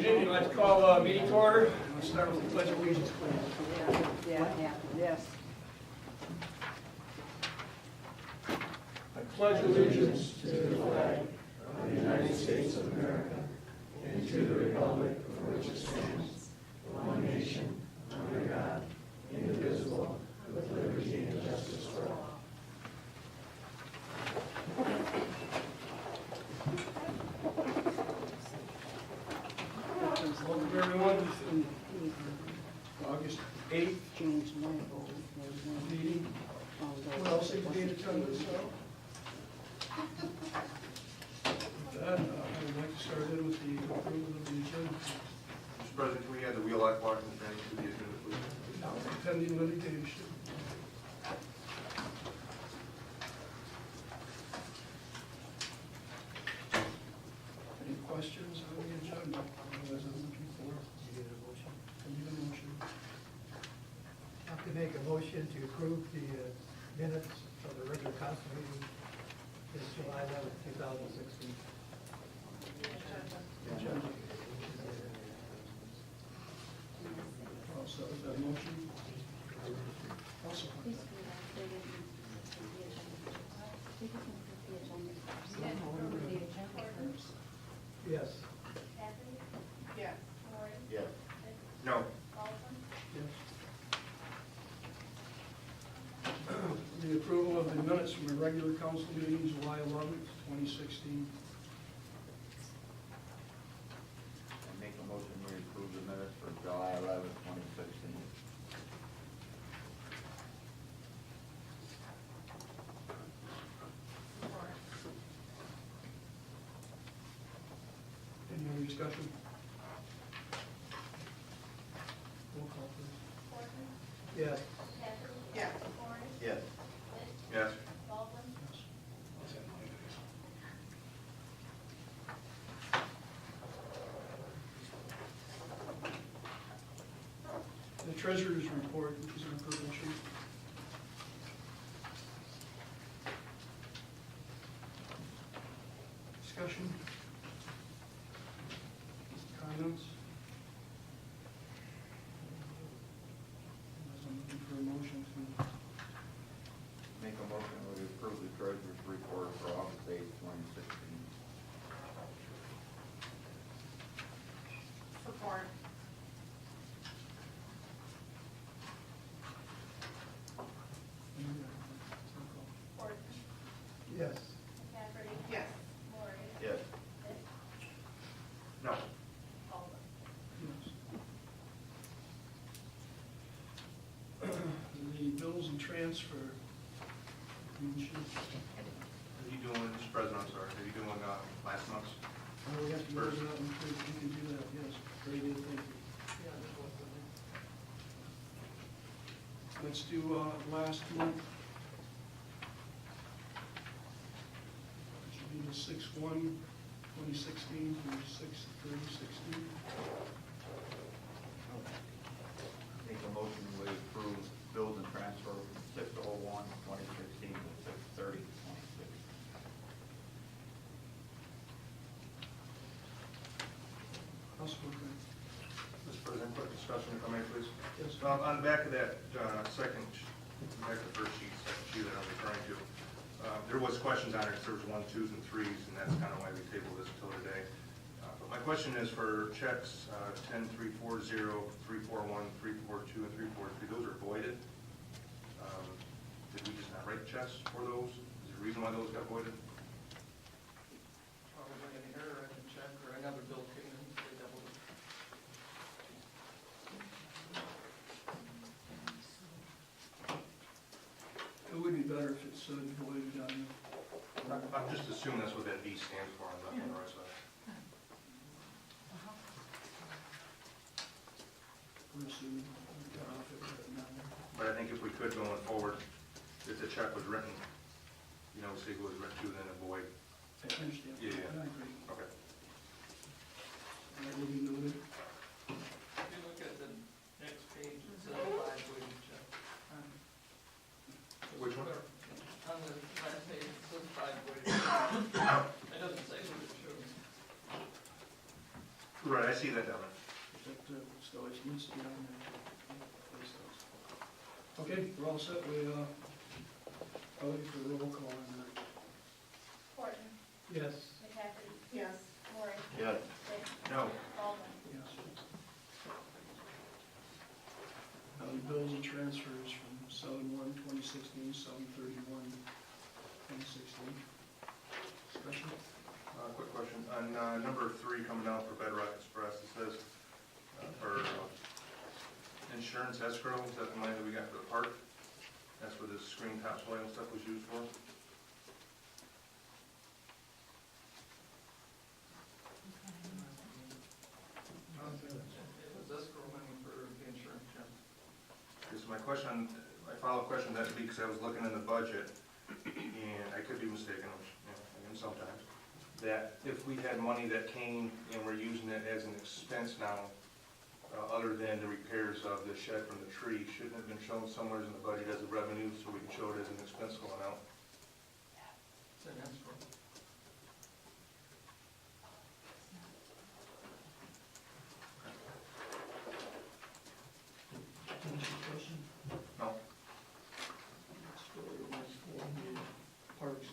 Evening, I'd like to call meeting to order. Let's start with the pledge of allegiance, please. Yes. I pledge allegiance to the flag of the United States of America and to the republic for which it stands, one nation, under God, indivisible, with liberty and justice for all. Welcome everyone to August 8th meeting. What else did you attend this? With that, I'd like to start in with the approval of the agenda. Mr. President, can we add the wheel-like parking training to the agenda, please? Pending litigation. Any questions on the agenda? Otherwise, I'm looking for. You need a motion? I need a motion. I have to make a motion to approve the minutes of the regular council meeting this July 11th, 2016. Agenda. I'll start with that motion. I'll support that. Yes. Yes. Yes. No. Yes. The approval of the minutes from the regular council meeting, July 11th, 2016. I make a motion we approve the minutes for July 11th, 2016. Any other discussion? Roll call, please. Yes. Yes. Yes. Yes. The treasurer's report, which is in the purple sheet. Discussion? Comments? I'm looking for a motion to, Make a motion we approve the treasurer's report for August 8th, 2016. Support. Yes. Yes. Yes. No. yes. The bills and transfer. Green sheet. Are you doing, Mr. President, I'm sorry, are you doing last month's? Oh, we have to go to that one, too. We can do that, yes. Very good, thank you. Let's do last month. It should be the 6/1/2016 through 6/30/16. Make a motion we approve bills and transfer from 6/01/2016 to 6/30/2016. I'll support that. Mr. President, quick discussion, if I may, please. Yes. On the back of that second, back to the first sheet, second sheet that I'm referring to, there was questions on it, there was 1s, 2s, and 3s, and that's kind of why we tabled this until today. But my question is for checks 10-340, 341, 342, and 343, those are voided. Did we just not write checks for those? Is there a reason why those got voided? Probably an error in the check or another bill came in, they doubled it. It would be better if it's voided on. I'm just assuming that's what that V stands for on the right side. We're assuming we got off it right now. But I think if we could going forward, if the check was written, you know, say it was written to, then avoid. I understand. Yeah. I agree. Okay. That will be noted. If you look at the next page, it says 5 voided check. Which one? On the last page, it says 5 voided check. It doesn't say what it shows. Right, I see that down there. So it needs to be on there. Place those. Okay, we're all set. I'll look for the roll call on that. Horton, Yes. McCaffrey. Yes. Maury. Yes. Dick. No. Baldwin. Yes. Bills and transfers from 7/1/2016, 7/31/2016. Discussion? Quick question, on number 3 coming down for Bedrock Express, it says for insurance escrow, is that the money that we got for the park? That's where the screen topsoil and stuff was used for? It was escrow money for the insurance, yeah. Because my question, my follow-up question to that would be, because I was looking in the budget, and I could be mistaken, which, I am sometimes, that if we had money that came and we're using it as an expense now, other than the repairs of the shed from the tree, shouldn't it have been shown somewhere in the budget as a revenue, so we can show it as an expense going out? It's an escrow. Discussion? No? Parks,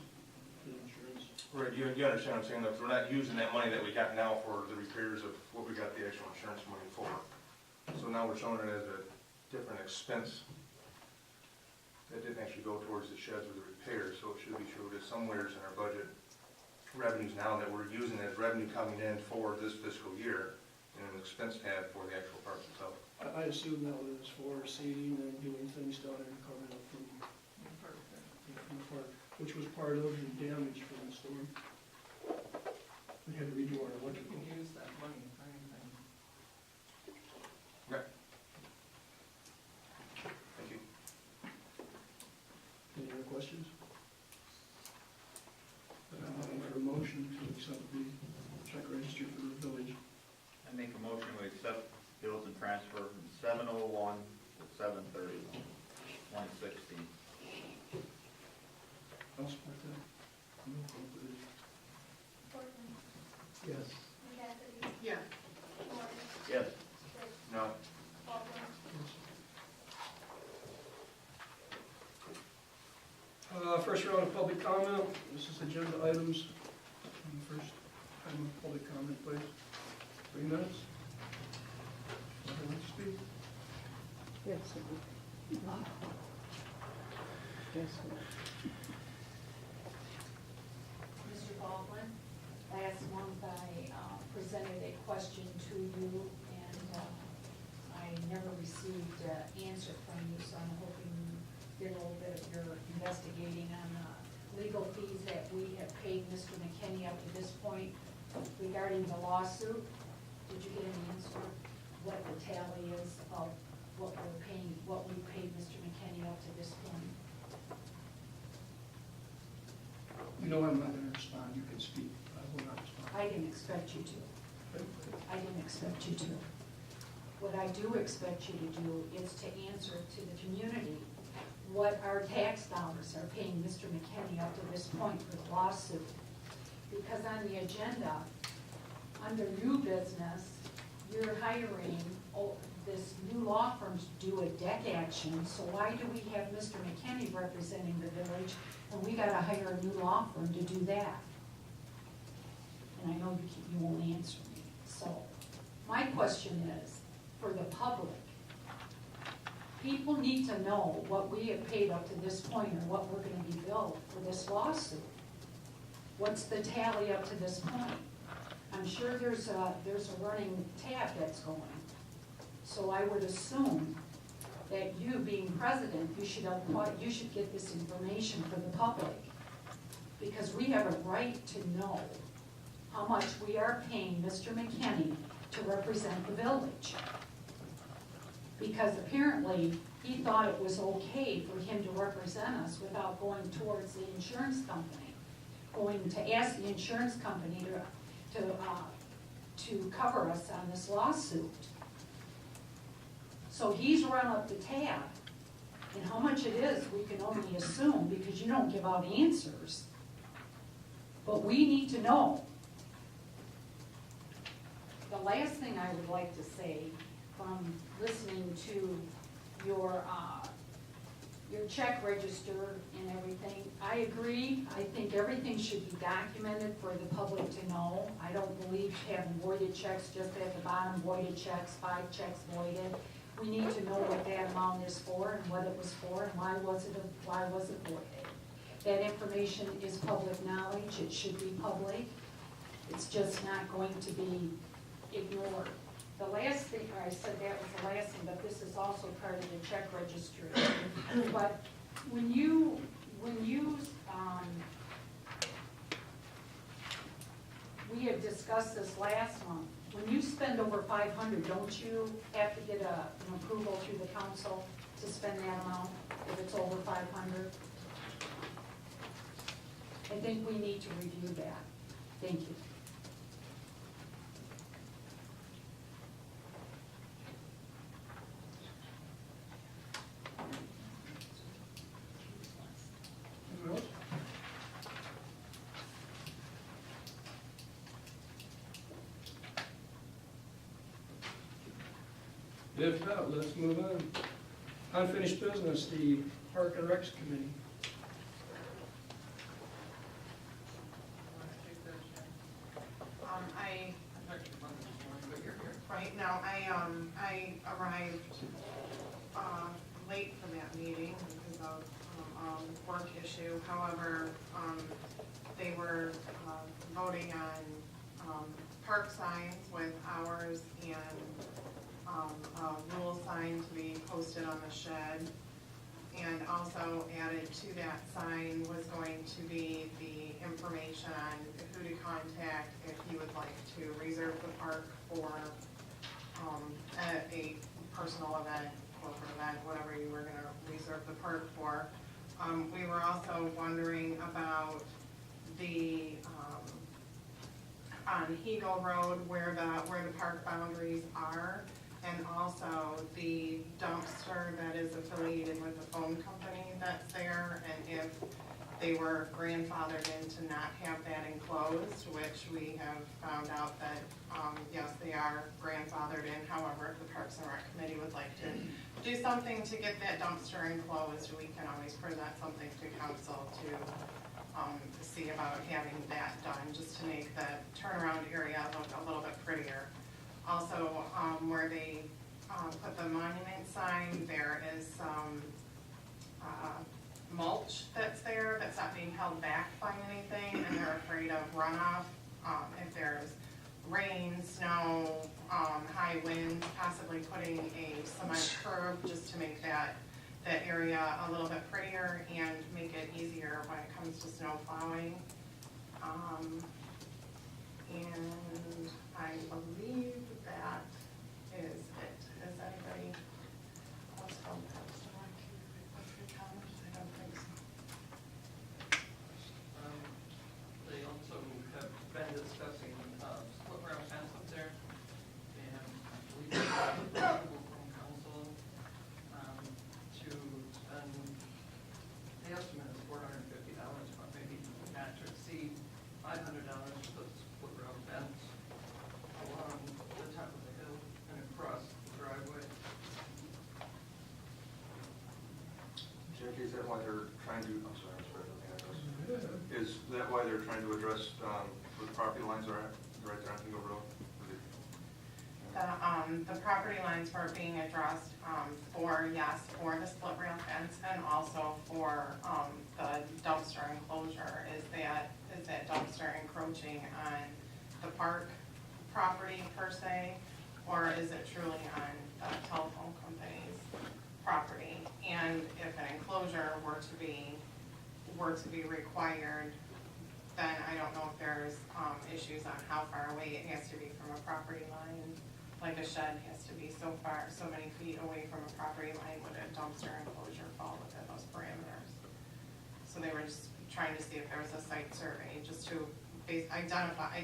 the insurance. Right, you understand what I'm saying, though, 'cause we're not using that money that we got now for the repairs of what we got the actual insurance money for. So now we're showing it as a different expense that didn't actually go towards the sheds or the repairs, so it should be showed as somewheres in our budget revenues now that we're using as revenue coming in for this fiscal year and an expense tab for the actual parks itself. I assume that was for seeding and doing things down there to cover up from the park, which was part of the damage from the storm. We had to redo our You electrical. can use that money for anything. Okay. Thank you. Any other questions? I'm looking for a motion to accept the check register for the village. I make a motion to accept bills and transfer from 7/01 to 7/30/2016. I'll support that. Roll call, please. Horton, Yes. McCaffrey. Yes. Maury. Yes. Dick. No? Baldwin. First round of public comment. This is agenda items. First time of public comment, please. 3 minutes. Would you like to speak? Yes. Yes. Mr. Baldwin, last month I presented a question to you, and I never received an answer from you, so I'm hoping you did a little bit of your investigating on the legal fees that we have paid Mr. McKinney up to this point regarding the lawsuit. Did you get an answer, what the tally is of what we're paying, what we paid Mr. McKinney up to this point? You know I'm not going to respond. You can speak. I will not respond. I didn't expect you to. I didn't expect you to. What I do expect you to do is to answer to the community what our tax dollars are paying Mr. McKinney up to this point for the lawsuit. Because on the agenda, under new business, you're hiring this new law firm to do a deck action, so why do we have Mr. McKinney representing the village, and we gotta hire a new law firm to do that? And I know you won't answer me, so my question is, for the public, people need to know what we have paid up to this point, or what we're gonna be billed for this lawsuit. What's the tally up to this point? I'm sure there's a running tab that's going. So I would assume that you, being president, you should get this information for the public. Because we have a right to know how much we are paying Mr. McKinney to represent the village. Because apparently, he thought it was okay for him to represent us without going towards the insurance company, going to ask the insurance company to cover us on this lawsuit. So he's run up the tab, and how much it is, we can only assume, because you don't give out answers. But we need to know. The last thing I would like to say, from listening to your check register and everything, I agree. I think everything should be documented for the public to know. I don't believe having voided checks just at the bottom, voided checks, 5 checks voided. We need to know what that amount is for and what it was for and why was it voided. That information is public knowledge, it should be public. It's just not going to be ignored. The last thing, I said that was the last thing, but this is also part of the check registry. But when you, we had discussed this last month, when you spend over 500, don't you have to get an approval through the council to spend that amount if it's over 500? I think we need to review that. Thank you. Anyone else? If not, let's move on. Unfinished business, the Park and Recs Committee. Right now, I arrived late for that meeting because of work issue. However, they were voting on park signs with hours and a rule sign to be posted on the shed. And also added to that sign was going to be the information on who to contact if you would like to reserve the park for a personal event, corporate event, whatever you were gonna reserve the park for. We were also wondering about the, on Hego Road where the park boundaries are. And also the dumpster that is affiliated with the phone company that's there, and if they were grandfathered in to not have that enclosed, which we have found out that, yes, they are grandfathered in. However, if the Parks and Rec Committee would like to do something to get that dumpster enclosed, we can always present something to council to see about having that done, just to make the turnaround area look a little bit prettier. Also, where they put the monument sign, there is some mulch that's there that's not being held back by anything, and they're afraid of runoff. If there's rain, snow, high winds, possibly putting a cement curb just to make that area a little bit prettier and make it easier when it comes to snow plowing. And I believe that is it. Is anybody else from Parks and Rec with comments? I don't think so. They also have been discussing split rail fence up there, and I believe they got approval from council to spend, the estimate is $450, but maybe not to exceed $500 for the split rail fence along the top of the hill and across the driveway. Jackie, is that why they're trying to, I'm sorry, is that why they're trying to address where the property lines are at, right there on Hego Road? The property lines were being addressed for the split rail fence and also for the dumpster enclosure. Is that dumpster encroaching on the park property per se, or is it truly on the telephone company's property? And if an enclosure were to be required, then I don't know if there's issues on how far away it has to be from a property line. Like a shed has to be so many feet away from a property line. Would a dumpster enclosure fall within those parameters? So they were just trying to see if there was a site survey, just to identify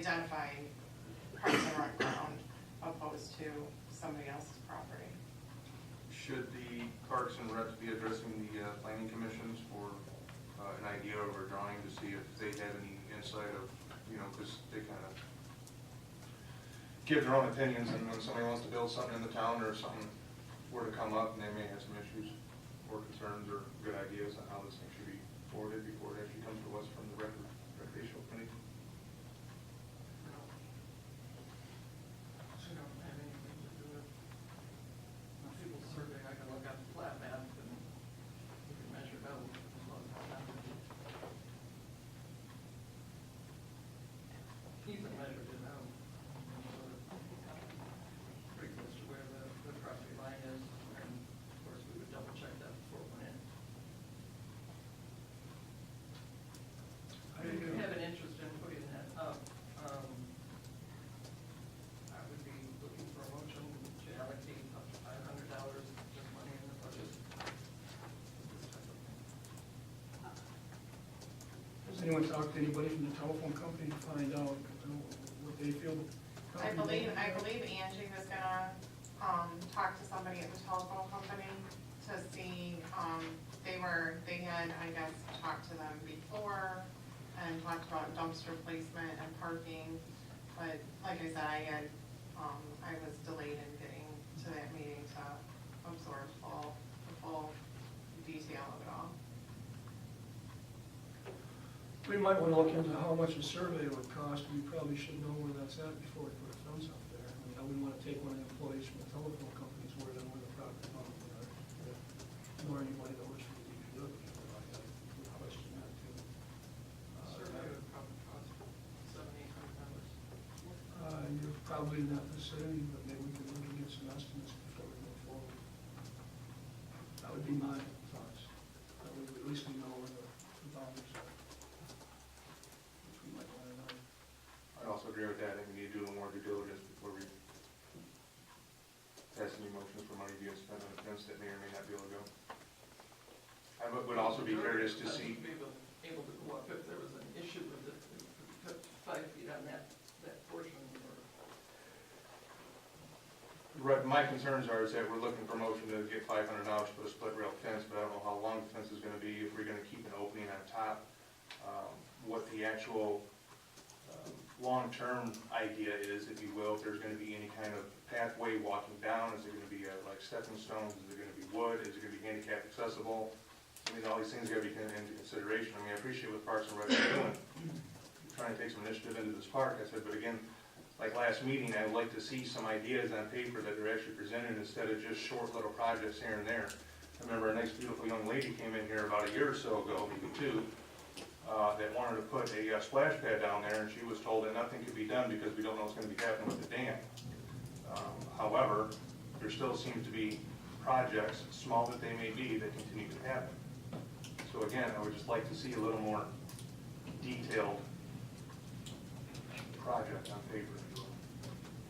Parks and Rec ground opposed to somebody else's property. Should the Parks and Rec be addressing the planning commissions for an idea of a drawing to see if they have any insight of, because they kind of give their own opinions, and when somebody wants to build something in the town or something were to come up, and they may have some issues or concerns or good ideas on how this thing should be forwarded before it actually comes to us from the recreational committee. So you don't have anything to do with when people survey, I can look at the flat map and we can measure it out. As well as that. He's measured it out. Pretty close to where the property line is, and of course, we would double check that before it went in. If you have an interest in putting that up, I would be looking for a motion to allocate up to $500 of money in the budget. This type of thing. Has anyone talked to anybody from the telephone company to find out what they feel? I believe Angie was gonna, talk to somebody at the telephone company to see, they had, I guess, talked to them before and talked about dumpster placement and parking, but like I said, I was delayed in getting to that meeting to absorb the full detail of it all. We might want to look into how much a survey would cost. We probably should know where that's at before we put a fence up there. I mean, I wouldn't want to take one of the employees from the telephone company's word on where the property boundaries are, nor anybody that works for the DPW. I question that too. Survey would probably cost $700-800. You're probably in that vicinity, but maybe we can look and get some estimates before we move forward. That would be my thoughts. That way at least we know where the boundaries are. Which we might want to know. I also agree with that, I think we need to do a little more due diligence before we pass any motions for money being spent on a fence that may or may not be able to go. I would also be curious to see. Be able to go up if there was an issue with it, we could put 5 feet on that portion. Right, my concerns are is that we're looking for motion to get $500 to put a split rail fence, but I don't know how long the fence is gonna be, if we're gonna keep an opening on top, what the actual long-term idea is, if you will, if there's gonna be any kind of pathway walking down, is it gonna be like stepping stones, is it gonna be wood, is it gonna be handicap accessible? I mean, all these things gotta be taken into consideration. I mean, I appreciate what Parks and Rec are doing, trying to take some initiative into this park, I said, but again, like last meeting, I would like to see some ideas on paper that are actually presented instead of just short little projects here and there. I remember a nice beautiful young lady came in here about a year or so ago, maybe 2, that wanted to put a splash pad down there, and she was told that nothing could be done because we don't know what's going to be happening with the dam. However, there still seems to be projects, small that they may be, that continue to happen. So again, I would just like to see a little more detailed project on paper.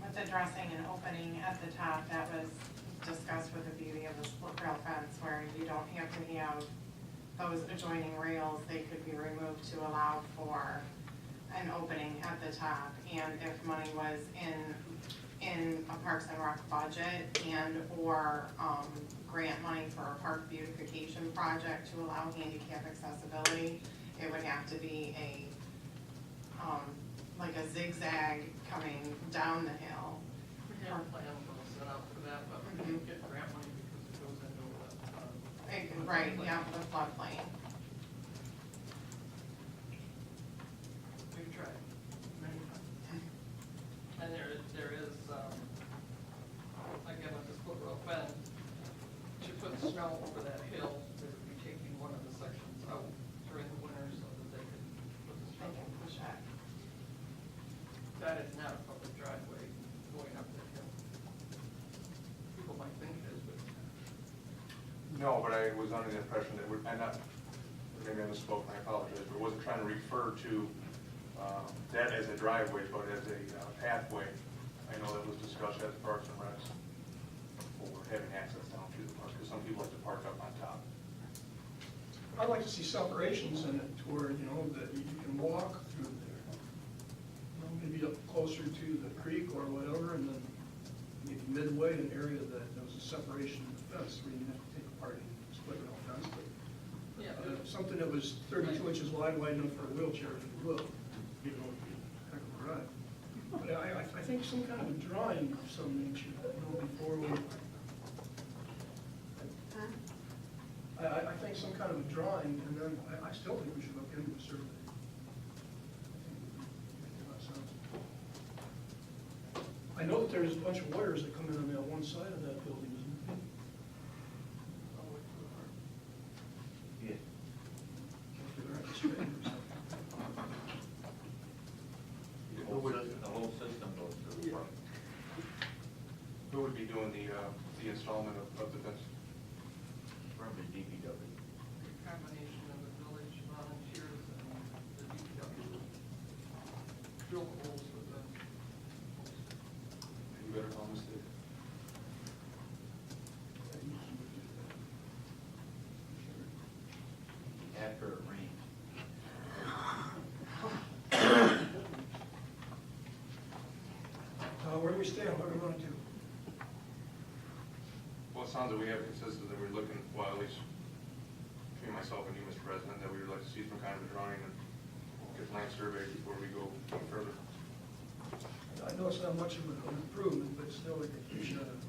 With addressing an opening at the top, that was discussed with the beauty of the split rail fence, where you don't have to have those adjoining rails, they could be removed to allow for an opening at the top. And if money was in a Parks and Rec budget and or grant money for a park beautification project to allow handicap accessibility, it would have to be like a zigzag coming down the hill. We have a plan set up for that, but we didn't get grant money because it goes into Right, yeah, the floodplain. we've tried many times. And there is, again, with the split rail fence, to put snow over that hill, they would be taking one of the sections out during the winter so that they could put the They snow. can push back. That is not a public driveway going up that hill. People might think it is, but it's not. No, but I was under the impression that we're, and not, maybe I misspoke, and I apologize, but I wasn't trying to refer to that as a driveway, but as a pathway. I know that was discussed at the Parks and Recs for having access down through the park, because some people like to park up on top. I'd like to see separations in it to where, that you can walk through there. Maybe up closer to the creek or whatever, and then maybe midway, an area that there was a separation in the fence, where you didn't have to take apart and split rail fence, but Yeah, something that was 32 inches wide enough for a wheelchair, if you will, it'd be a heck of a ride. But I think some kind of a drawing of some nature, before we, I think some kind of a drawing, and then I still think we should look into a survey. I know that there's a bunch of wires that come in on that one side of that building, isn't there? Yeah. Can't figure out the straight or something. The whole system goes to the front. Who would be doing the installment of the fence? Probably DPW. A combination of the village volunteers and the DPW. Drill holes with the. You better call Ms. Dave. After it rains. Where do we stand, what do we want to do? Well, it sounds like we have consensus that we're looking, well, at least between myself and you, Mr. President, that we would like to see some kind of a drawing and get land surveyed before we go any further. I know it's not much of an improvement, but still, it could should have.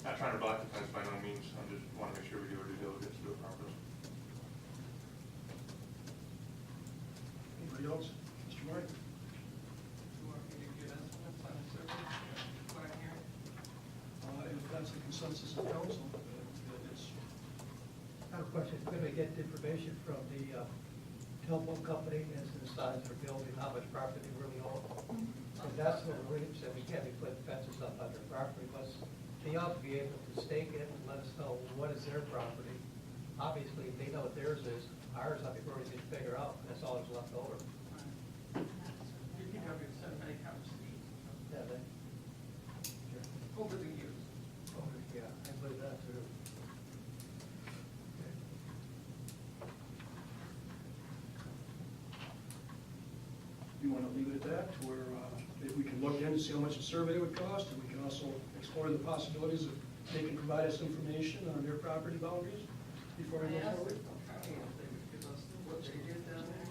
Not trying to block the fence by no means, I just want to make sure we do our due diligence, do it properly. Anybody else? Mr. Martin? You want me to get estimates on the survey? What I'm hearing? If that's the consensus of council, it's, I have a question. Could we get information from the telephone company as to the size of their building, how much property they really own? Because that's what really said, we can't be putting fences up on their property, but they ought to be able to stake it and let us know what is their property. Obviously, they know what theirs is. Ours, I think, we're already going to figure out. That's all that's left over. DPW sent many conversations Yeah, they, over the years. yeah, I believe that too. you want to leave it at that, where if we can look in and see how much a survey would cost, and we can also explore the possibilities of they can provide us information on their property boundaries before we I go asked forward. the county if they would give us what they did down there,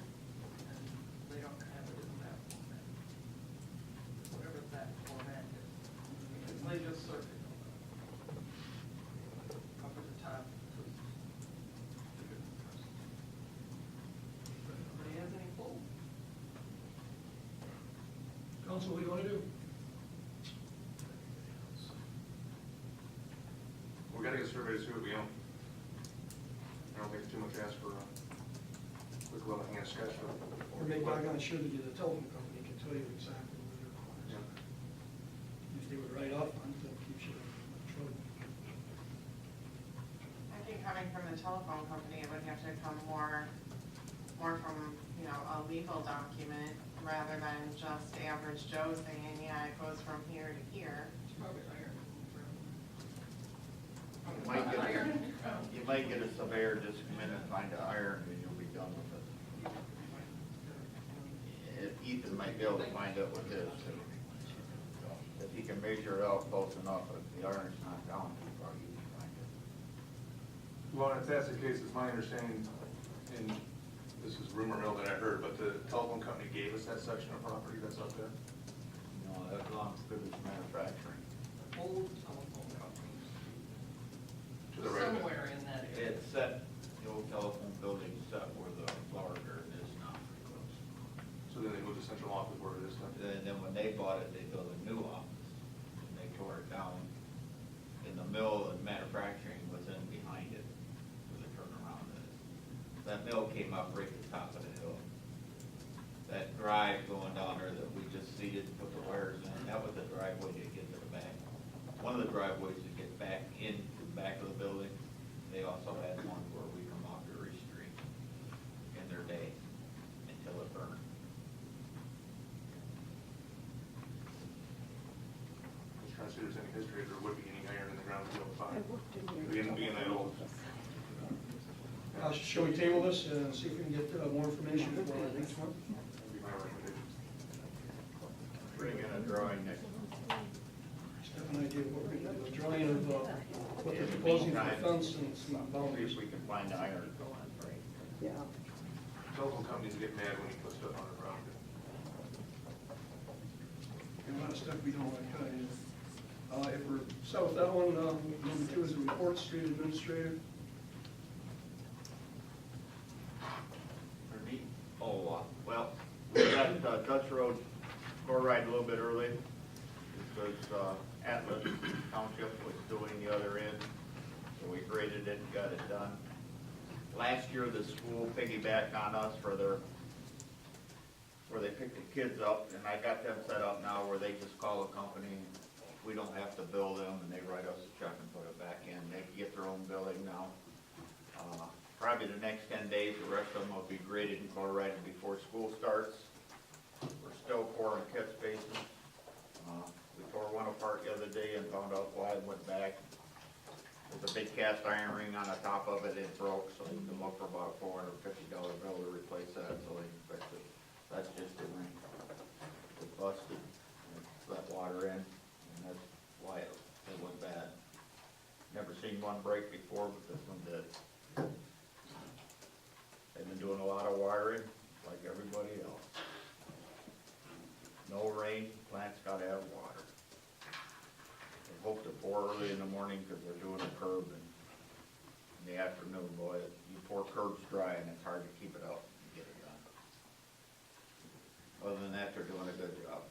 and they don't have it in that format. Whatever that format is. They just circled it up at the top. Anybody has any poll? Council, what do you want to do? We gotta get a survey to see what we own. I don't think it's too much to ask for a quick little hand sketch of. Or maybe I'm not sure that the telephone company can tell you exactly what they're Yeah. requiring. If they would write off on it, that keeps you in trouble. I think coming from the telephone company, it would have to come more from, a legal document rather than just average Joe saying, yeah, it goes from here to here. It's probably iron. You might get a surveyor just come in and find an iron and you'll be done with it. Ethan might be able to find out what his too. If he can measure it out close enough, if the iron's not down too far, you can find it. Well, if that's the case, it's my understanding, and this is rumor mill that I heard, but the telephone company gave us that section of property that's up there. No, that belongs to Goodrich manufacturing. Old telephone companies. To the right of it. Somewhere in that area. It's set, the old telephone building set where the flower garden is now. So then they moved the central office where it is now. And then when they bought it, they built a new office, and they tore it down. And the mill and manufacturing was in behind it, where the turnaround is. That mill came up right at the top of the hill. That drive going down there that we just seeded, put the wires in, that was the driveway to get to the back. One of the driveways to get back into the back of the building. They also had one where we come off Erie Street in their day until it burned. Just trying to see if there's any history, if there would be any iron in the ground to be able to I find. worked in there. Being that old. Shall we table this and see if we can get more information for next month? That'd be my recommendation. Bring in a drawing next month. Just have an idea of what we're going to do, a drawing of what they're proposing for the fence and some See boundaries. if we can find iron. Yeah. Telephone companies get mad when you put stuff on their property. stuff we don't want to cut in. If we're set with that one, number 2 is the report, street administrator. For me? Oh, well, we got Dutch Road core ride a little bit early because Atlas Township was doing the other end, so we graded it and got it done. Last year, the school piggybacked on us for where they picked the kids up, and I got them set up now where they just call a company. We don't have to bill them, and they write us a check and put it back in. They can get their own billing now. Probably the next 10 days, the rest of them will be graded and chloride before school starts. We're still coring catch basins. We tore one apart the other day and found out why it went back. There's a big cast iron ring on the top of it, it broke, so you can look for about a $450 bill to replace that, so they can fix it. That's just the ring. It busted, and it let water in, and that's why it went bad. Never seen one break before, but this one did. They've been doing a lot of wiring, like everybody else. No rain, plants gotta have water. They hope to pour early in the morning because they're doing a curb, and in the afternoon, boy, you pour curbs dry and it's hard to keep it up and get it done. Other than that, they're doing a good job.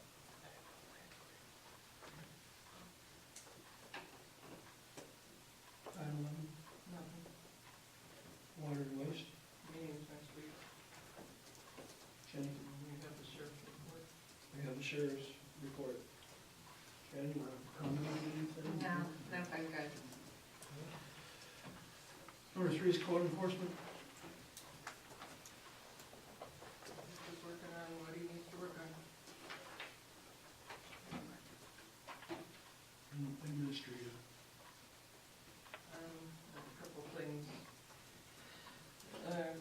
Item 11, Nothing. water and waste. Meetings next week. Jenny, We have the sheriff's report. we have the sheriff's report. Jenny, you want to comment on anything? No, I'm good. Number 3 is code enforcement. Just working on what he needs to work on. Administrator. A couple things.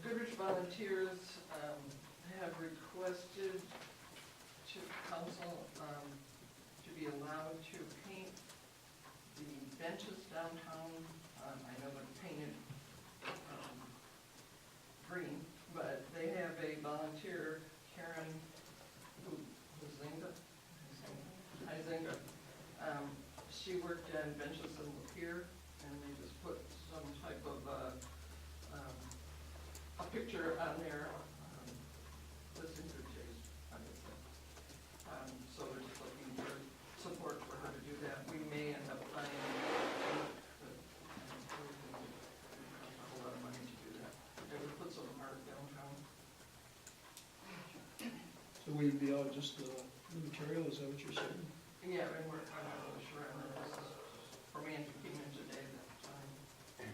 Goodrich volunteers have requested to council to be allowed to paint the benches downtown. I know they're painted green, but they have a volunteer, Karen Huizinga. She worked on benches in Lapeer, and they just put some type of a picture on there, listening to Jay's, obviously. So we're just looking for support for her to do that. We may end up buying a whole lot of money to do that. They would put some art downtown. So we'd be out just the material, is that what you're saying? Yeah, and I'm not really sure, I know this is, Romantic came in today that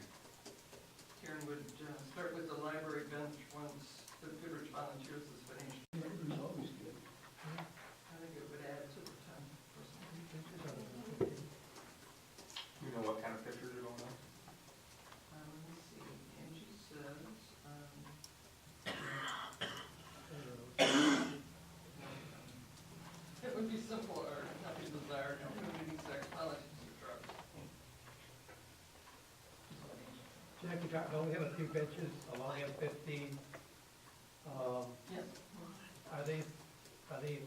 Karen would start with the library bench once the Goodrich volunteers is finished. It's always good. I think it would add to the time. You know what kind of pictures are going on? Let me see, Angie says, it would be simple art, nothing bizarre, no movie, sex, politics, or drugs. Jackie, don't we have a few benches along M15? Yes. Are they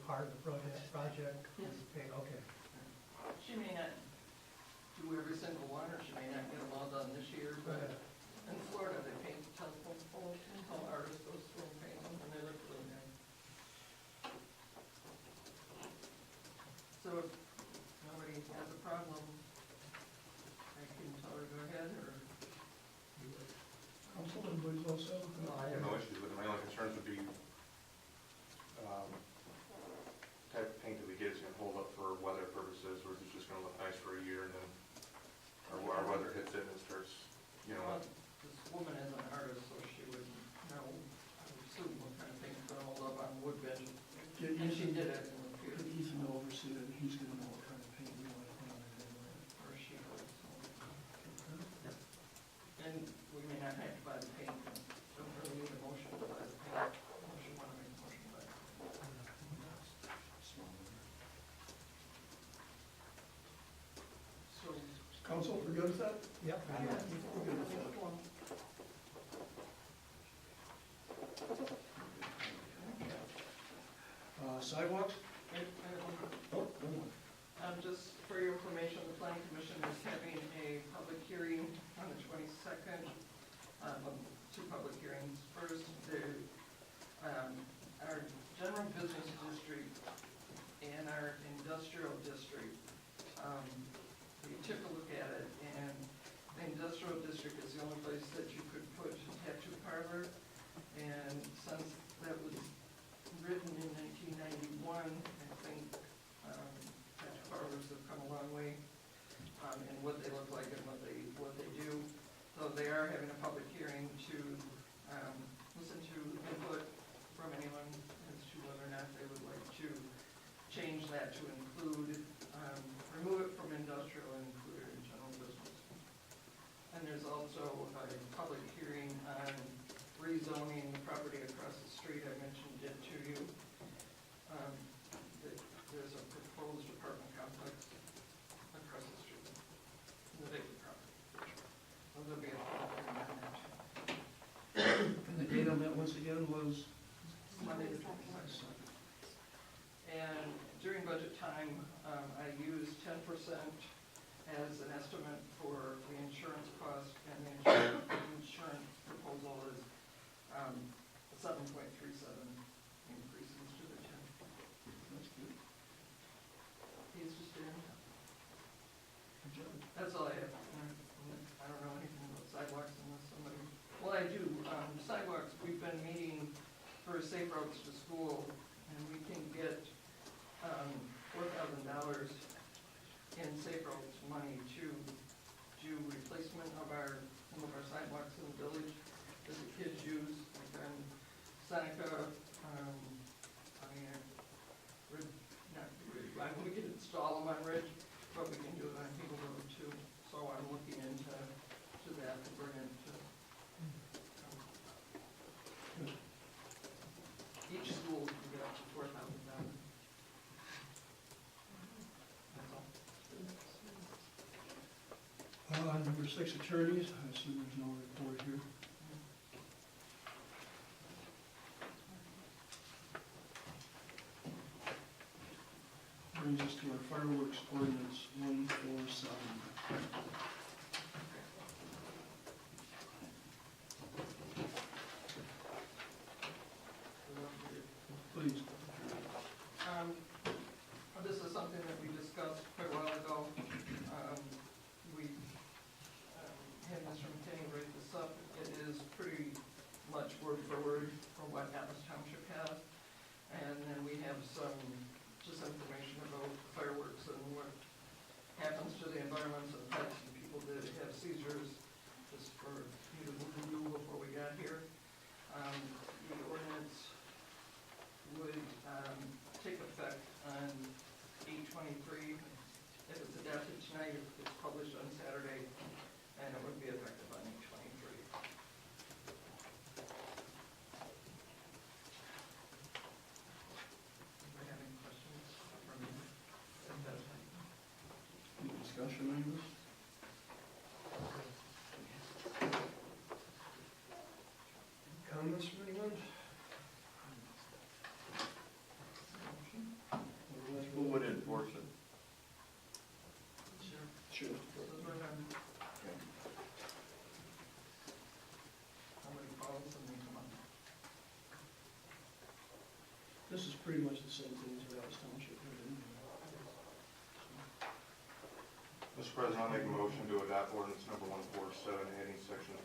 part of the project? Yes. Okay. She may not do every single one, or she may not get them all done this year, but in Florida, they paint telephone poles, and some artists goes through and paint them, and they look really nice. So if nobody has a problem, I can tell her to go ahead, or, Council, everybody's all set? I have no issues with it. My only concerns would be, type of paint that we get is gonna hold up for weather purposes, or is it just gonna look nice for a year and then our weather hits it and it starts, you know. well, this woman is an artist, so she would know, I would assume what kind of paint's gonna hold up on wood bench. And she did it in the field. He's an overseer, and he's gonna know what kind of paint we want to put on it anyway. Or she would, so. And we may not have to buy the paint, and don't really need a motion to buy the paint, unless you wanna make a motion to buy it. So, Council, we're good with that? Yep. We're good with that. Sidewalks? Oh, go on. Just for your information, the planning commission is having a public hearing on the 22nd. Two public hearings. First, our general business district and our industrial district. We took a look at it, and the industrial district is the only place that you could put a tattoo parlor. And since that was written in 1991, I think tattoo parlors have come a long way in what they look like and what they do. So they are having a public hearing to listen to input from anyone as to whether or not they would like to change that to include, remove it from industrial and include it in general business. And there's also a public hearing on rezoning the property across the street. I mentioned it to you. There's a proposed apartment complex across the street, the vacant property. So there'll be a public hearing on that. And the date on that once again was? Monday the 22nd. And during budget time, I used 10% as an estimate for the insurance cost, and the insurance proposal is 7.37 increases to the 10. That's good. He's just in. Good job. That's all I have. I don't know anything about sidewalks unless somebody, well, I do. Sidewalks, we've been meeting for safe routes to school, and we can get $4,000 in safe routes money to do replacement of some of our sidewalks in the village that the kids use, like on Seneca, we can install them on Ridge, but we can do it on Eagle Road too. So I'm looking into that to bring it to each school can get up to $4,000. That's all. Number 6, attorneys. I assume there's no report here. Brings us to our fireworks ordinance 147. Please. This is something that we discussed quite a while ago. We had Mr. McKinney write this up. It is pretty much word for word from what Atlas Township has. And then we have some just information about fireworks and what happens to the environments and pets and people that have seizures, just for you to review before we got here. The ordinance would take effect on 8/23. If it's adopted tonight, it's published on Saturday, and it would be effective on 8/23. Do we have any questions from you? Any discussion on this? Comments from anyone? Who would enforce it? Sure. Sure. So it's right on. Somebody calls and they come up. This is pretty much the same thing as Atlas Township. Mr. President, I'll make a motion to adopt ordinance number 147, adding sections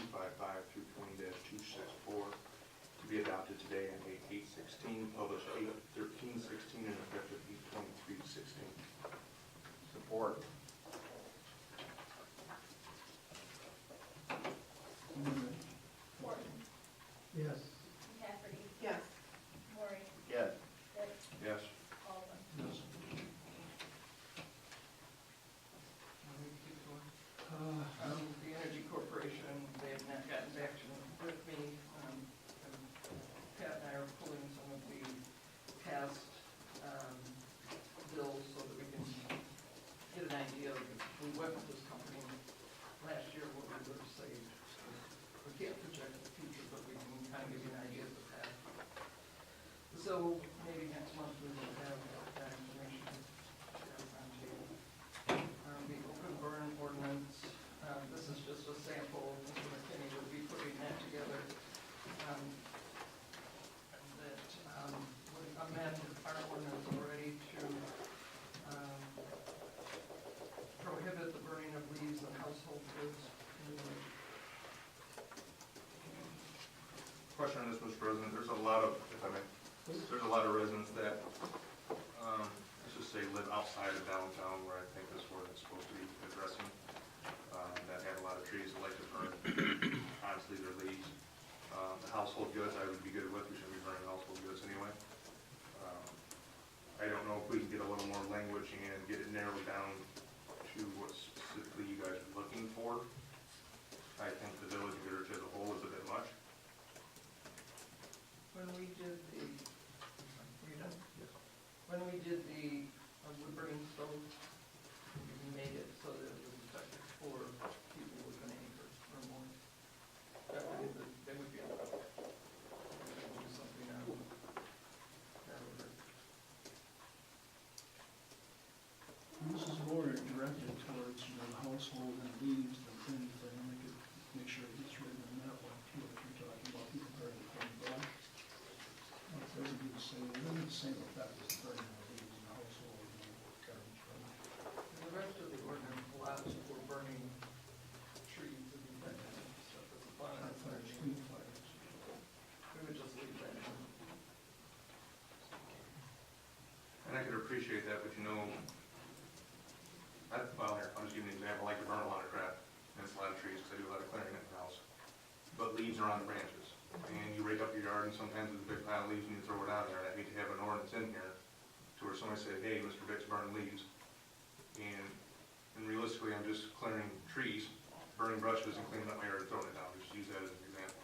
20-255 through 20-264 to be adopted today on 8/8/16, published 8/13/16, and effective 8/23/16. Support. Horton, Yes. McCafferty, Yes. Maury, Yes. Pitts, Yes. Baldwin. Yes. Want me to keep going? Uh, The Energy Corporation, they have not gotten back with me. Pat and I are pulling some of the past bills so that we can get an idea of if we went with this company last year, what we would have saved. We can't project the future, but we can kind of give you an idea of the past. So maybe next month we will have question on this, Mr. President. There's a lot of, if I may, there's a lot of residents that, let's just say, live outside of downtown where I think this ordinance is supposed to be addressing, that have a lot of trees that like to burn constantly their leaves. The household goods I would be good with. We shouldn't be burning household goods anyway. I don't know if we can get a little more language and get it narrowed down to what specifically you guys are looking for. I think the village of Goodrich as a whole is a bit much. When we did the, were you done? Yes. When we did the wood burning stove, we made it so that it was effective for people with an acre or more. That way they would be able to do something on that order. This is more directed towards, the household and leaves than anything. I could make sure it gets written in that one too, if you're talking about people burning from brush. It doesn't do the same, it doesn't have the same effect as burning the leaves in the household and garbage from. And the rest of the ordinance allows for burning trees to be that kind of stuff as a fire. Fires, green fires. We would just leave that in. And I could appreciate that, but you know, well, here, I'll just give you an example. I like to burn a lot of crap, and it's a lot of trees, because I do a lot of clearing at the house. But leaves are on the branches, and you rake up your yard, and sometimes there's a big pile of leaves, and you throw it out there, and I hate to have an ordinance in here to where somebody say, hey, Mr. Vick's burning leaves. And realistically, I'm just clearing trees, burning brushes, and cleaning up my yard and throwing it down. Just use that as an example.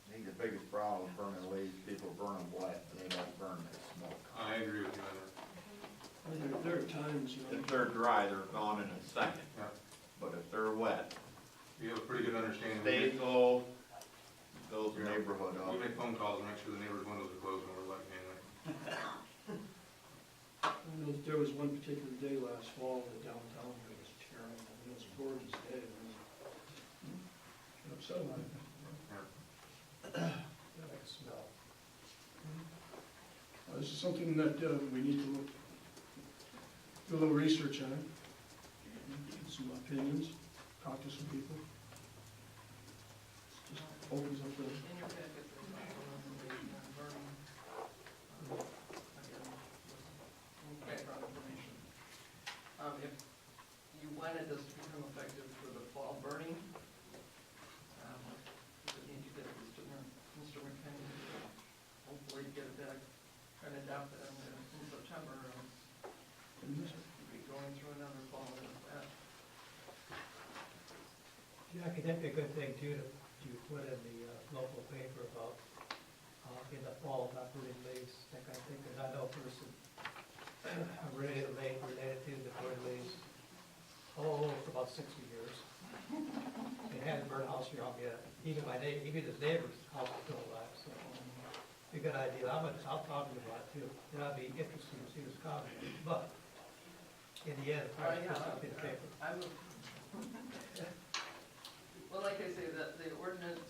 I think the biggest problem with burning leaves, people burn them wet, and they don't burn the smoke. I agree with you on that. There are times, If they're dry, they're gone in a second, Yeah. but if they're wet, You have a pretty good understanding. stays low, fills the Yeah. neighborhood up. We make phone calls and make sure the neighbors' windows are closed when we're letting in. there was one particular day last fall that downtown here was tearing, it was a gorgeous day. Upset about it. I like the smell. This is something that we need to look, do a little research on, get some opinions, talk to some people. Just opens up the, In your packet, there's also information on burning. Again, some background information. If you wanted this to become effective for the fall burning, you would need to get this to Mr. McKinney, hopefully get it back and adopt it in September. You'd be going through another fall with that. Jackie, that'd be a good thing too, to put in the local paper about, in the fall, not burning leaves, that kind of thing, because I know a person related to the burning leaves, for about 60 years. It hadn't burned a house around yet, even his neighbor's house is still alive, so. Be a good idea, I'll talk to him about it too, and I'd be interested to see his comment, but in the end, I put something in the paper. I would. Well, like I say, the ordinance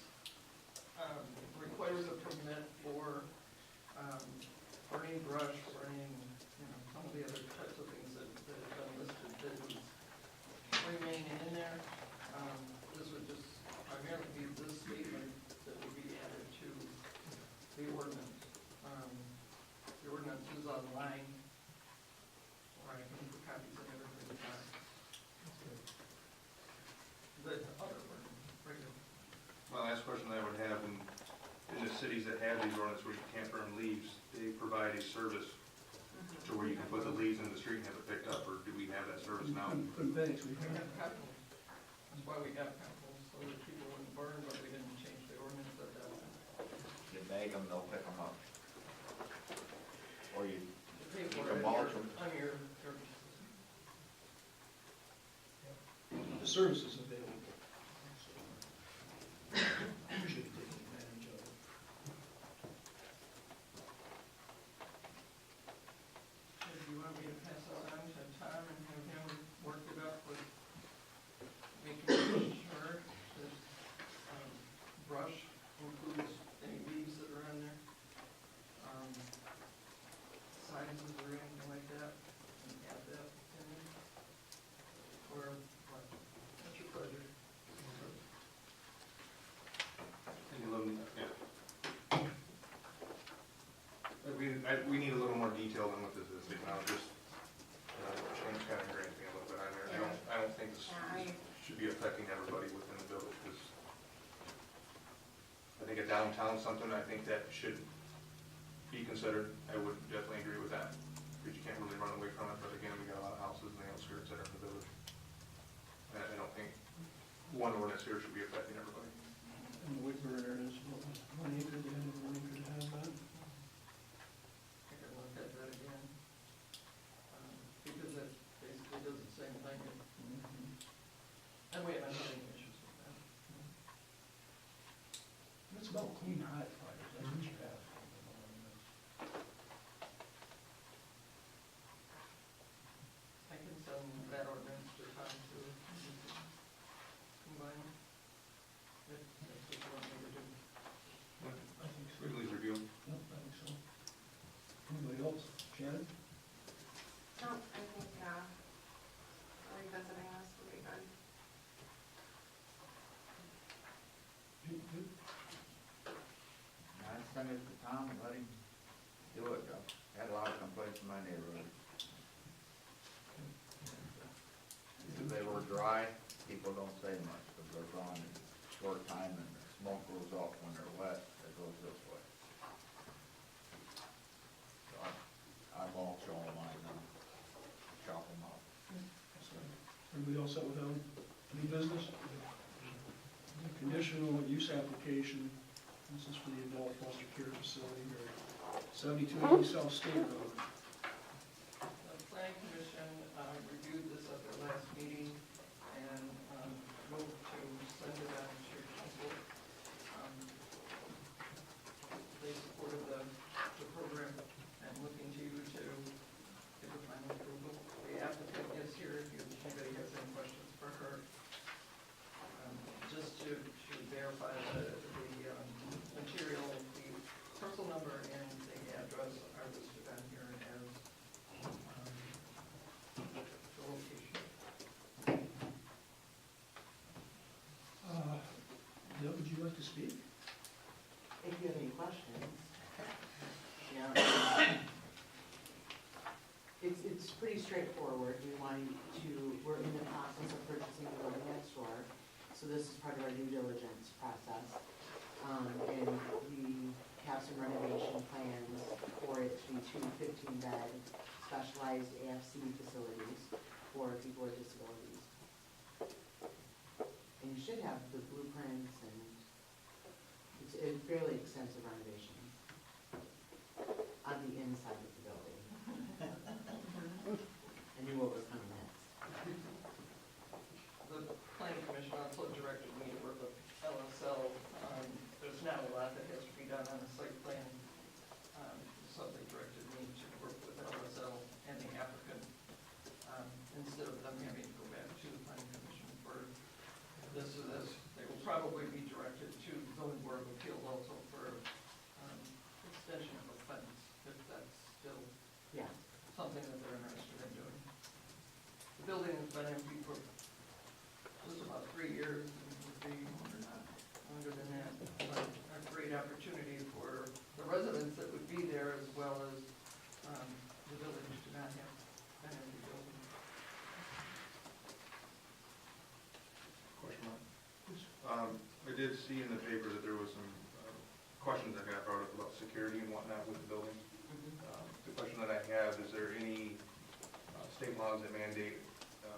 requires a permit for burning brush, burning, some of the other types of things that have been listed that would remain in there. This would just primarily be this statement that would be added to the ordinance. The ordinance is online, or I can put copies of everything. The other ordinance, regular. Well, last question I would have, in the cities that have these ordinances where you can't burn leaves, they provide a service to where you can put the leaves in the street and have it picked up, or do we have that service now? good thanks, we We have chemicals. That's why we have chemicals, so that people wouldn't burn, but we didn't change the ordinance at that time. You bag them, they'll pick them up. Or you, You pay You for can it mulch them. on your the services available. We should be taking advantage of it. Do you want me to pass this on to Tom and have him work it up with making sure that brush includes any leaves that are on there? Sizes or anything like that, and add that in there? Or what? we need a little more detail than what this is, you know, just, Shane's kind of grazed me a little bit on there. I don't think this should be affecting everybody within the village, because I think a downtown something, I think that should be considered. I would definitely agree with that, because you can't really run away from it, but again, we got a lot of houses in the outskirts that are in the village. And I don't think one ordinance here should be affecting everybody. And Woodburner is what, 1 acre, they had 1 acre to have that? I could look at that again. Because it basically does the same thing. And we haven't had any issues with that. It's about clean hot fires, that's what you have. I can send that ordinance to Tom to combine. If that's what you want me to do. I think so. We can at least review them. Yep, I think so. Anybody else? Shannon? No, I think, revisiting this would be good. Good. I'd send it to Tom and let him do it, though. Had a lot of complaints in my neighborhood. If they were dry, people don't say much, but they're gone in a short time and the smoke goes off when they're wet, it goes this way. So I mulch all mine and chop them up. Everybody else set with them? Any business? Conditional use application, this is for the adult foster care facility here, 7280 South State Road. The planning commission reviewed this at their last meeting and moved to send it out to council. They supported the program and looking to you to give the final approval. The applicant is here if anybody has any questions for her. Just to verify the material, the parcel number and the address are listed on here as the location. Deb, would you like to speak? If you have any questions. Yeah. It's pretty straightforward. We're in the process of purchasing the building next door, so this is part of our due diligence process. And we have some renovation plans for it to be 2 15-bed specialized AFC facilities for people with disabilities. And you should have the blueprints, and it's a fairly extensive renovation on the inside of the building. I knew what was coming next. The planning commission also directed me to work with LSL. There's now a lot that has to be done on the site plan. So they directed me to work with LSL and the applicant, instead of them having to go back to the planning commission for this or this. They will probably be directed to the zoning board of appeals also for extension of a fence, if that's still Yeah. something that they're interested in doing. The building has been empty for just about 3 years, and would be longer than that. But a great opportunity for the residents that would be there, as well as the village to not have an empty building. Question mark? I did see in the paper that there was some questions that got brought up about security and whatnot with the building. The question that I have, is there any state laws that mandate a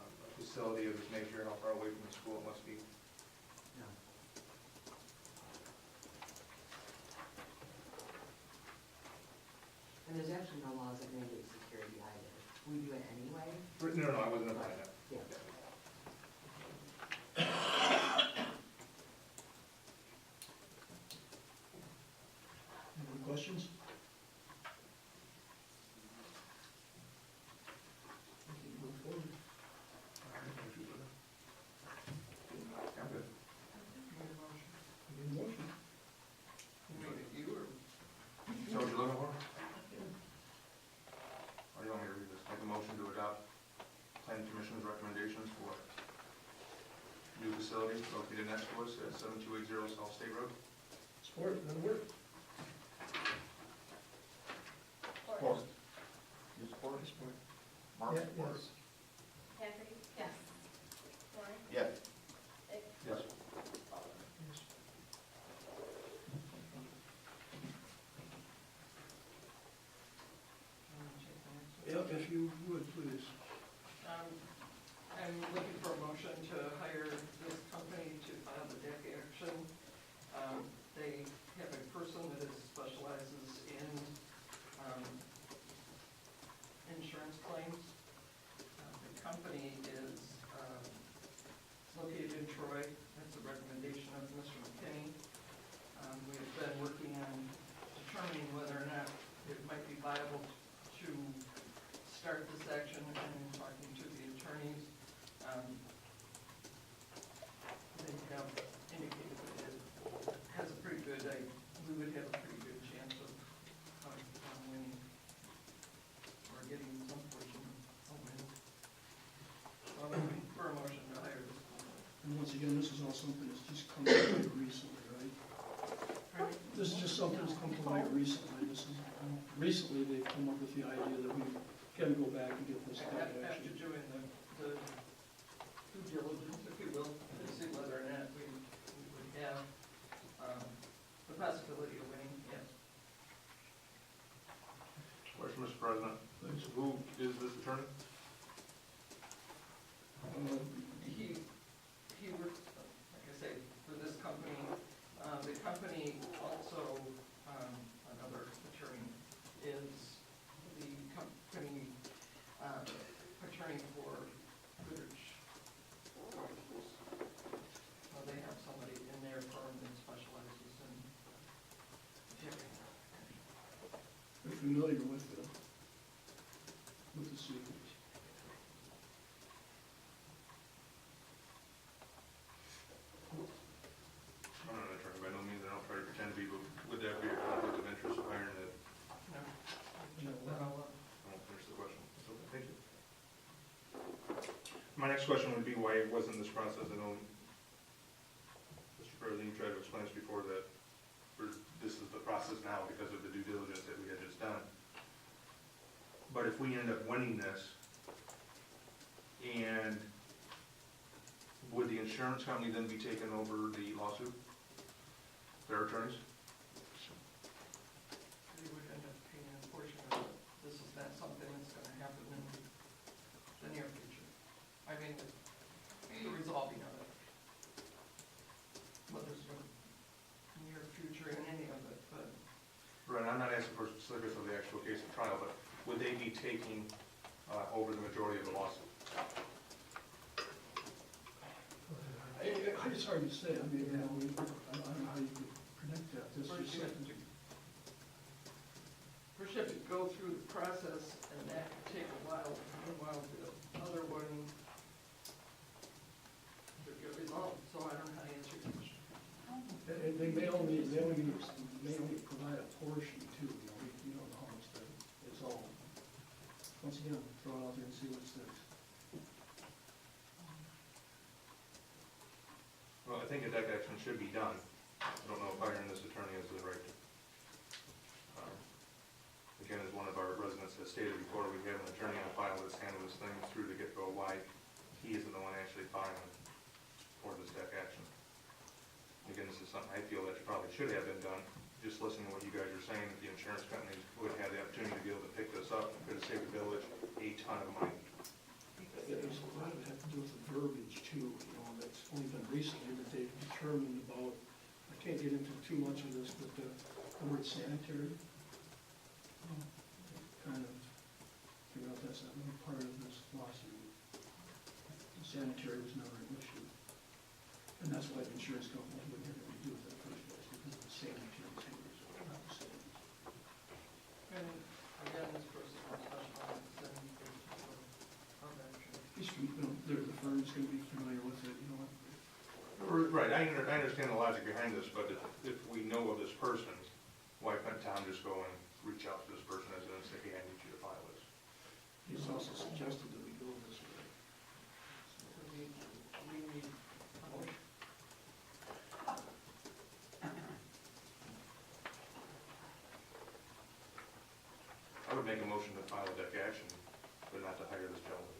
facility of this nature, how far away from the school it must be? No. And there's actually no laws that mandate security either. We do it anyway. No, I wasn't implying that. Yeah. Any questions? We can move forward. I'm good. Need a motion? Any motion? You made it, you or? So what you looking for? Or do you want me to read this? Make a motion to adopt planning commission's recommendations for new facility located next to us at 7280 South State Road. Support, that'll work. report. Yes. Cafferty? Yes. Warren? Yes. Dick? Yes. Baldwin? Um, If you would, please. I'm looking for a motion to hire this company to file the deck action. They have a person that specializes in insurance claims. The company is located in Troy. That's a recommendation of Mr. McKinney. We've been working on determining whether or not it might be viable to start this action and talking to the attorneys. They have indicated that it has a pretty good, we would have a pretty good chance of winning or getting some portion of winning. So I'm looking for a motion to hire this company. And once again, this is all something that's just come to light recently, right? This is just something that's come to light recently. Recently, they've come up with the idea that we can go back and get this back After action. doing the due diligence, if you will, to see whether or not we would have the possibility of winning, yes. Question, Mr. President. Who is this attorney? He works, like I say, for this company. The company also, another attorney, is the company attorney for Goodrich. So they have somebody in their firm that specializes in shipping. We're familiar with the suit. I'm not an attorney by no means, I don't try to pretend to be, but would that be a conflict of interest of hiring that? No, check that all up. I won't finish the question. So, thank you. My next question would be, why wasn't this process, I know, Mr. President, you tried to explain this before, that this is the process now because of the due diligence that we had just done. But if we end up winning this, and would the insurance company then be taking over the lawsuit? Their attorneys? We would end up paying a portion of it. This is not something that's gonna happen in the near future. I mean, the resolving of it. Whether it's in the near future in any of it, but Right, I'm not asking for specifics of the actual case of trial, but would they be taking over the majority of the lawsuit? It's hard to say. I mean, I don't know how you could predict that. This first is you have something. to, go through the process, and that could take a while. Meanwhile, the other one could get resolved, so I don't know how to answer your question. And they may only provide a portion too, you don't know how much it's all. Once again, throw it out there and see what sticks. Well, I think a deck action should be done. I don't know if hiring this attorney is the right. Again, as one of our residents has stated before, we have an attorney on file that's handled this thing through the get-go, why he isn't the one actually filing for this deck action. Again, this is something I feel that probably should have been done. Just listening to what you guys are saying, that the insurance companies would have the opportunity to be able to pick this up, and could have saved the village a ton of money. There's a lot of it has to do with the verbiage too, that's only been recently that they've determined about, I can't get into too much of this, but the word sanitary, kind of figure out that's not really part of this lawsuit. Sanitary was never an issue. And that's why the insurance company wouldn't have anything to do with it in the first place, because of the sanitary standards, not the same. And again, this person will specialize in of action. The firm's gonna be familiar with it, Right, I understand the logic behind this, but if we know of this person, why couldn't Tom just go and reach out to this person as and say, hey, I need you to file this? He's also suggested that we go this way. So we need a motion. I would make a motion to file a deck action but not to hire this gentleman.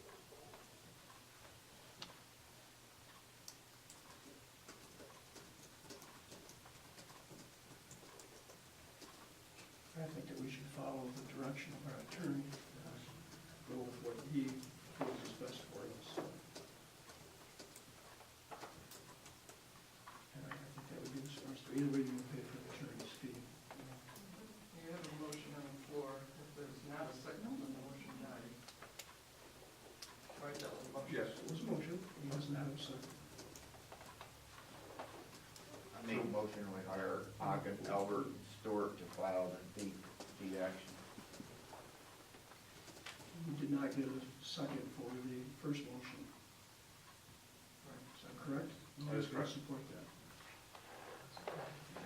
I think that we should follow the direction of our attorney, go with what he feels is best for us. And I think that would be the smartest, either way you would pay for the attorney's fee. You have a motion on the floor. If there's not a second, then the motion dies. Right, that was a motion. Yes. It was a motion, he doesn't have a second. I make a motion we hire Ogden, Albert, Stewart to file the fee action. We did not get a second for the first motion. Is that correct? That is correct. I support that.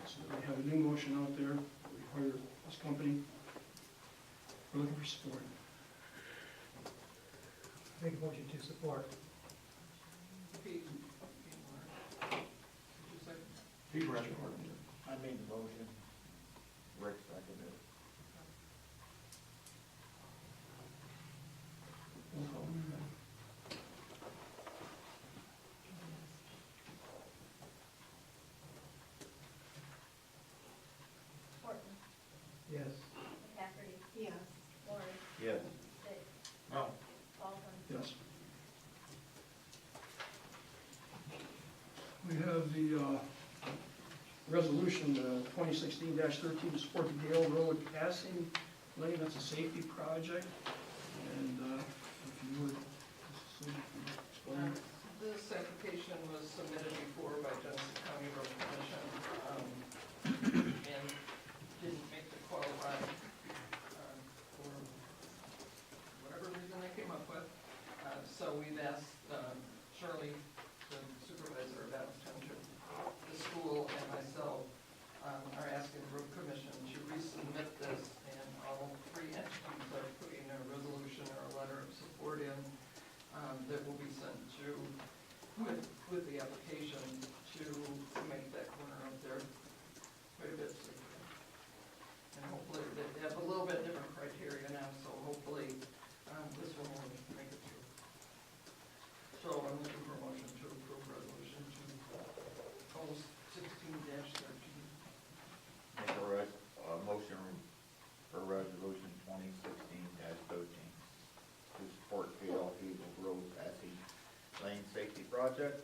So we have a new motion out there, we hire this company. We're looking for support. Make a motion to support. Pete, Did you second? Pete Ryan. I made the motion. Rick seconded it. Roll call, Linda. Horton, Yes. McCafferty, Yes. Lori, Yes. Dick, No. Baldwin. Yes. We have the resolution 2016-13 to support the Gale Road passing lane. That's a safety project. And if you would, Susan, explain. This application was submitted before by Genesee County Road Commission, and didn't make the qualify, for whatever reason they came up with. So we've asked, Shirley, the supervisor of Adams Township, the school, and myself, are asking the road commission to resubmit this, and all three entities are putting a resolution or a letter of support in, that will be sent to, with the application to make that corner up there quite a bit safer. And hopefully, they have a little bit different criteria now, so hopefully, this one will make it through. So I'm looking for a motion to approve resolution to post 16-13. Make a motion for resolution 2016-13 to support Gale Hazel Road passing lane safety project.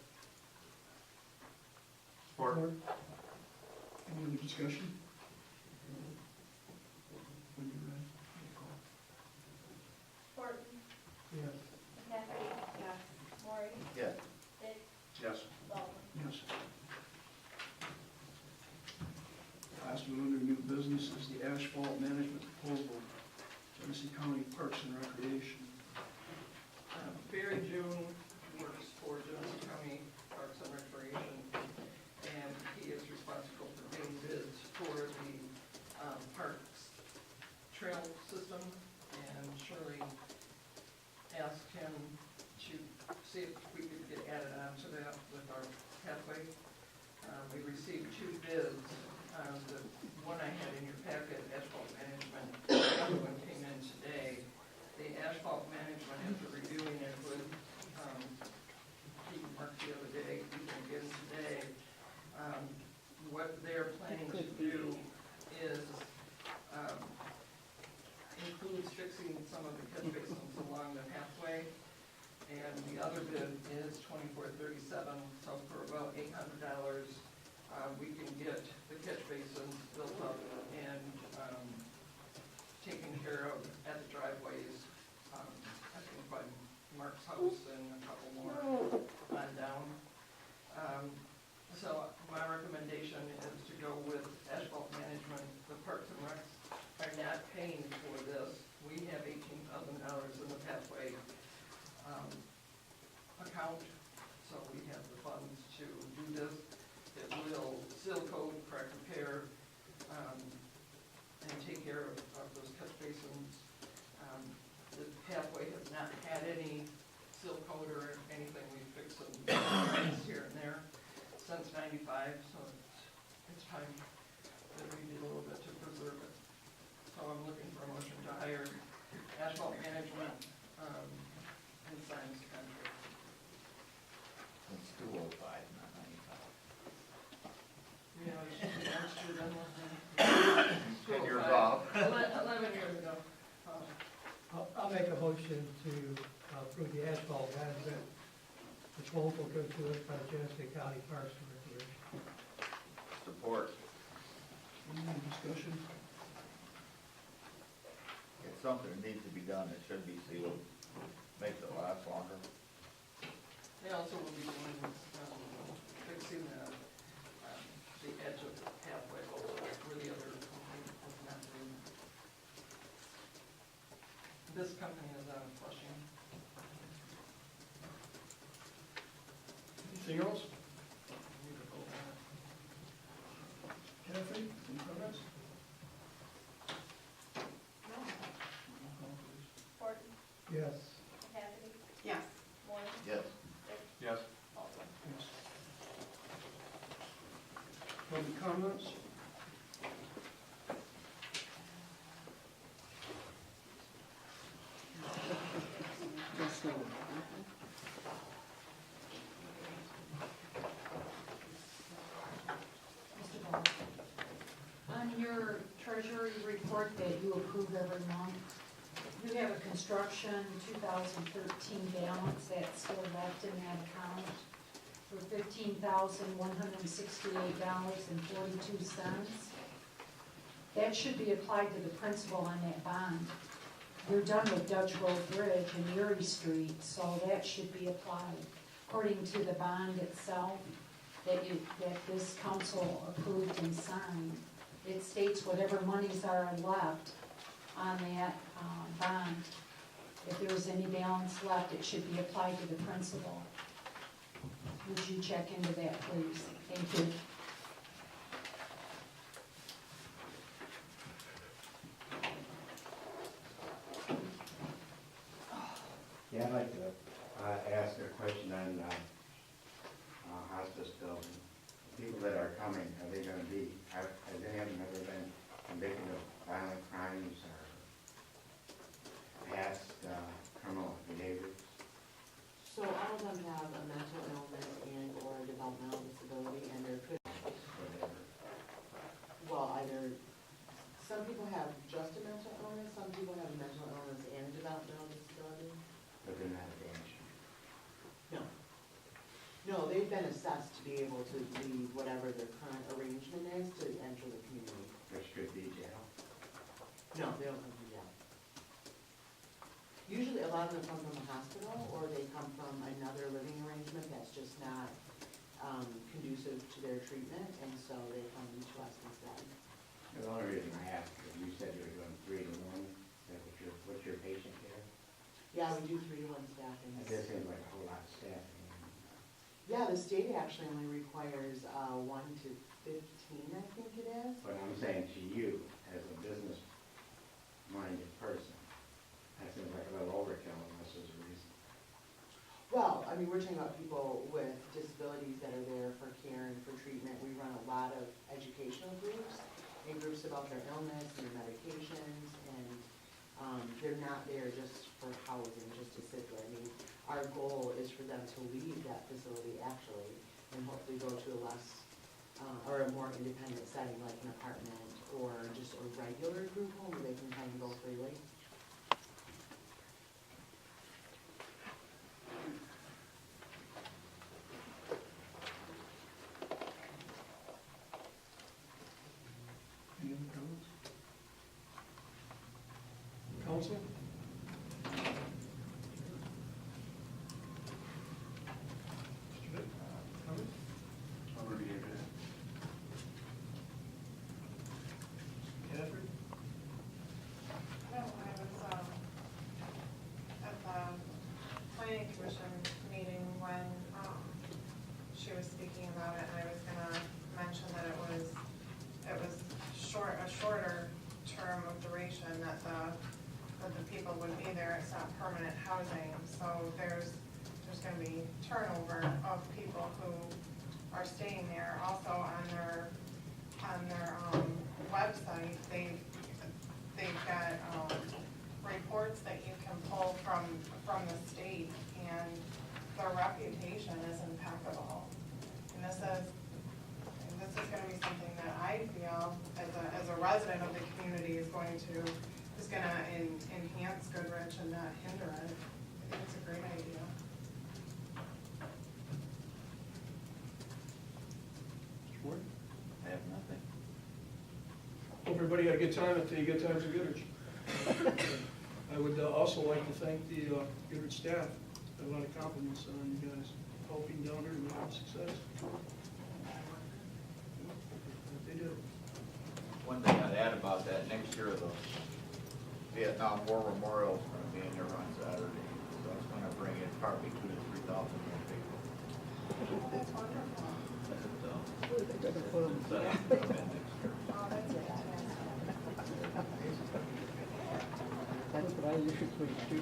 Support. Any other discussion? When you're ready, roll call. Horton, Yes. McCafferty, yes. Lori, Yes. Dick, Yes. Baldwin. Yes. Last one under new business is the asphalt management proposal, Genesee County Parks and Recreation. Barry June works for Genesee County Parks and Recreation, and he is responsible for getting bids for the parks trail system, and Shirley asked him to see if we could get added on to that with our pathway. We received two bids. The one I had in your packet, asphalt management, the other one came in today. The asphalt management, after reviewing it with Pete and Mark the other day, Pete again today, what they're planning to do is includes fixing some of the catch basins along the pathway. And the other bid is $24.37, so for about $800, we can get the catch basins built up and taken care of at the driveways, I think by Mark's house and a couple more on down. So my recommendation is to go with asphalt management. The Parks and Recs are not paying for this. We have $18,000 in the pathway account, so we have the funds to do this. It will seal coat, crack repair, and take care of those catch basins. The pathway has not had any seal coat or anything. We fixed some here and there since '95, so it's time that we did a little bit to preserve it. So I'm looking for a motion to hire asphalt management motion to approve the asphalt management proposal given to us by Genesee County Parks and Recreation. Support. Any discussion? It's something that needs to be done, it should be sealed, makes it last longer. They also will be doing, fixing the edge of the pathway also, where the other company was not doing that. This company is out of Flushing. Anything else? We could go on. Kathy, any comments? Horton, Yes. McCafferty, Yes. Moore, Yes. Rick, Yes. Baldwin. Yes. Public comments? Just so. Mr. Ball, on your treasury report that you approve every month, you have a construction 2013 balance that's still left in that account for $15,168.42. That should be applied to the principal on that bond. You're done with Dutch Road Bridge and Erie Street, so that should be applied. According to the bond itself, that this council approved and signed, it states whatever monies are left on that bond. If there's any balance left, it should be applied to the principal. Would you check into that, please? Thank you. Yeah, I'd like to ask a question on hospice building. People that are coming, are they going to be, have any of them ever been convicted of violent crimes or past criminal behaviors? So all of them have a mental illness and or a developmental disability, and there could, Whatever. well, either, some people have just a mental illness, some people have a mental illness and a developmental disability. But they're not a danger. No. No, they've been assessed to be able to leave whatever their current arrangement is to enter the community. There should be jail. No, they don't come from jail. Usually, a lot of them come from the hospital, or they come from another living arrangement that's just not conducive to their treatment, and so they come to us instead. The only reason I ask is you said you were doing 3 to 1. Is that what's your patient care? Yeah, we do 3-to-1 staffing. That just seems like a whole lot of staffing. Yeah, the state actually only requires 1 to 15, I think it is. But I'm saying to you, as a business-minded person, that seems like a little overkill unless there's a reason. Well, I mean, we're talking about people with disabilities that are there for care and for treatment. We run a lot of educational groups and groups about their illness and their medications, and they're not there just for housing, just to sit there. I mean, our goal is for them to leave that facility actually, and hopefully go to a less, or a more independent setting like an apartment, or just a regular group home where they can kind of go freely. Any other comments? Council? Mr. Vick, comment? I'll review it. Catherine? No, I was, at the planning commission meeting when, she was speaking about it, and I was gonna mention that it was a shorter term of duration that the people would be there. It's not permanent housing, so there's gonna be turnover of people who are staying there. Also on their website, they've got reports that you can pull from the state, and their reputation is impeccable. And this is gonna be something that I feel as a resident of the community is going to is gonna enhance Goodrich and not hinder it, I think it's a great idea. Ward? I have nothing. Hope everybody had a good time at the Good Times of Goodrich. I would also like to thank the Goodrich staff. Got a lot of compliments on you guys helping down there to make it a success. They did. One thing I'd add about that, next year the Vietnam War Memorial is gonna be in there on Saturday, so it's gonna bring in probably 2,000 to 3,000 more people. That's wonderful. Set up for them next year. Oh, that's fantastic. That's what I usually do.